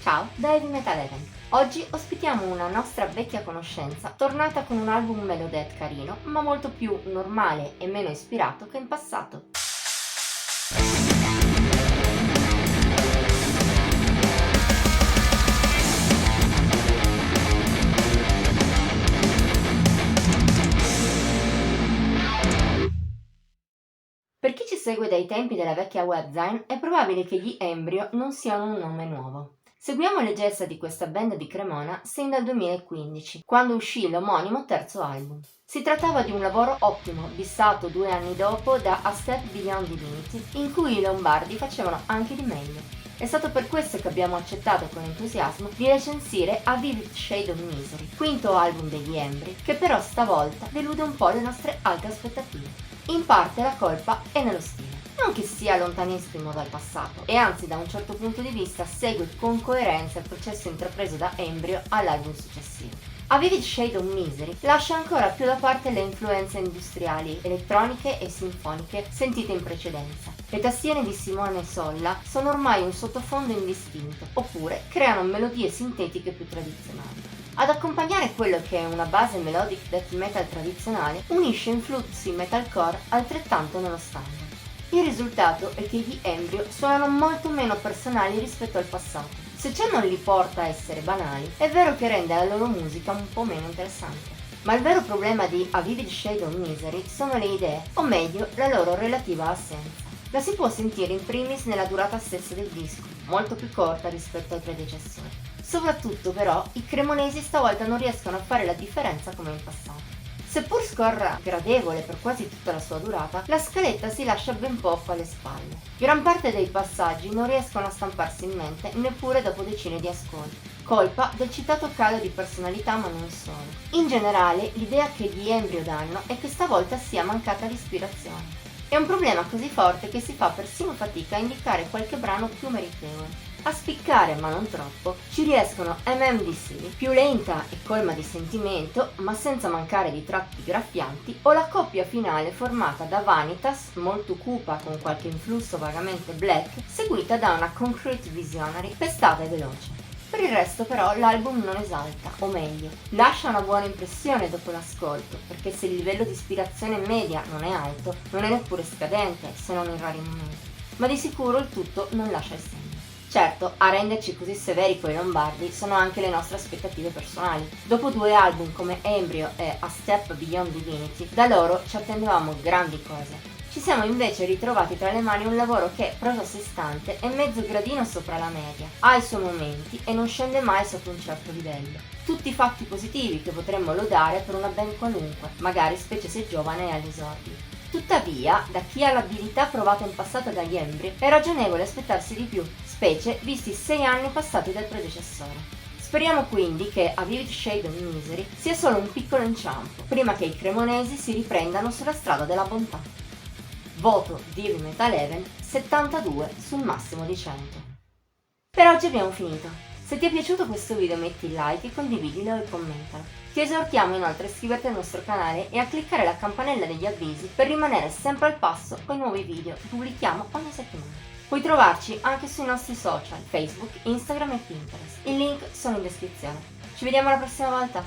Ciao, da Heavy Metal Even. Oggi ospitiamo una nostra vecchia conoscenza, tornata con un album melodeath carino, ma molto più normale e meno ispirato che in passato. Per chi ci segue dai tempi della vecchia webzine, è probabile che gli Embryo non siano un nome nuovo. Seguiamo le gesta di questa band di Cremona sin dal 2015, quando uscì l'omonimo terzo album. Si trattava di un lavoro ottimo, bissato 2 anni dopo da A Step Beyond Divinity, in cui i Lombardi facevano anche di meglio. È stato per questo che abbiamo accettato con entusiasmo di recensire A Vivid Shade of Misery, quinto album degli Embry, che però stavolta delude un po' le nostre alte aspettative. In parte la colpa è nello stile. Non che sia lontanissimo dal passato, e anzi da un certo punto di vista segue con coerenza il processo intrapreso da Embryo all'album successivo. A Vivid Shade of Misery lascia ancora più da parte le influenze industriali, elettroniche e sinfoniche sentite in precedenza. Le tastiere di Simone Solla sono ormai un sottofondo indistinto, oppure creano melodie sintetiche più tradizionali. Ad accompagnare quello che è una base melodic death metal tradizionale, unisce influssi metalcore altrettanto nello standard. Il risultato è che gli Embryo suonano molto meno personali rispetto al passato. Se ciò non li porta a essere banali, è vero che rende la loro musica un po' meno interessante. Ma il vero problema di A Vivid Shade of Misery sono le idee, o meglio, la loro relativa assenza. La si può sentire in primis nella durata stessa del disco, molto più corta rispetto ai predecessori. Soprattutto però i cremonesi stavolta non riescono a fare la differenza come in passato. Seppur scorra gradevole per quasi tutta la sua durata, la scaletta si lascia ben poco alle spalle. Gran parte dei passaggi non riescono a stamparsi in mente neppure dopo decine di ascolti, colpa del citato calo di personalità ma non solo. In generale, l'idea che gli Embryo danno è che stavolta sia mancata l'ispirazione. È un problema così forte che si fa persino fatica a indicare qualche brano più meritevole. A spiccare, ma non troppo, ci riescono MMDC, più lenta e colma di sentimento, ma senza mancare di tratti graffianti, o la coppia finale formata da Vanitas, molto cupa con qualche influsso vagamente black, seguita da una Concrete Visionary pestata e veloce. Per il resto però l'album non esalta, o meglio, lascia una buona impressione dopo l'ascolto, perché se il livello di ispirazione media non è alto, non è neppure scadente, se non in rari momenti. Ma di sicuro il tutto non lascia il segno. Certo, a renderci così severi coi Lombardi sono anche le nostre aspettative personali. Dopo 2 album come Embryo e A Step Beyond Divinity, da loro ci attendevamo grandi cose. Ci siamo invece ritrovati tra le mani un lavoro che, preso a sé stante, è mezzo gradino sopra la media, ha i suoi momenti e non scende mai sotto un certo livello. Tutti fatti positivi che potremmo lodare per una band qualunque, magari specie se giovane e all'esordio. Tuttavia, da chi ha l'abilità provata in passato dagli Embry, è ragionevole aspettarsi di più, specie visti i 6 anni passati dal predecessore. Speriamo quindi che A Vivid Shade of Misery sia solo un piccolo inciampo, prima che i cremonesi si riprendano sulla strada della bontà. Voto di Heavy Metal Even 72 sul massimo di 100. Per oggi abbiamo finito. Se ti è piaciuto questo video metti il like e condividilo e commentalo. Ti esortiamo inoltre a iscriverti al nostro canale e a cliccare la campanella degli avvisi per rimanere sempre al passo con i nuovi video che pubblichiamo ogni settimana. Puoi trovarci anche sui nostri social, Facebook, Instagram e Pinterest. I link sono in descrizione. Ci vediamo la prossima volta!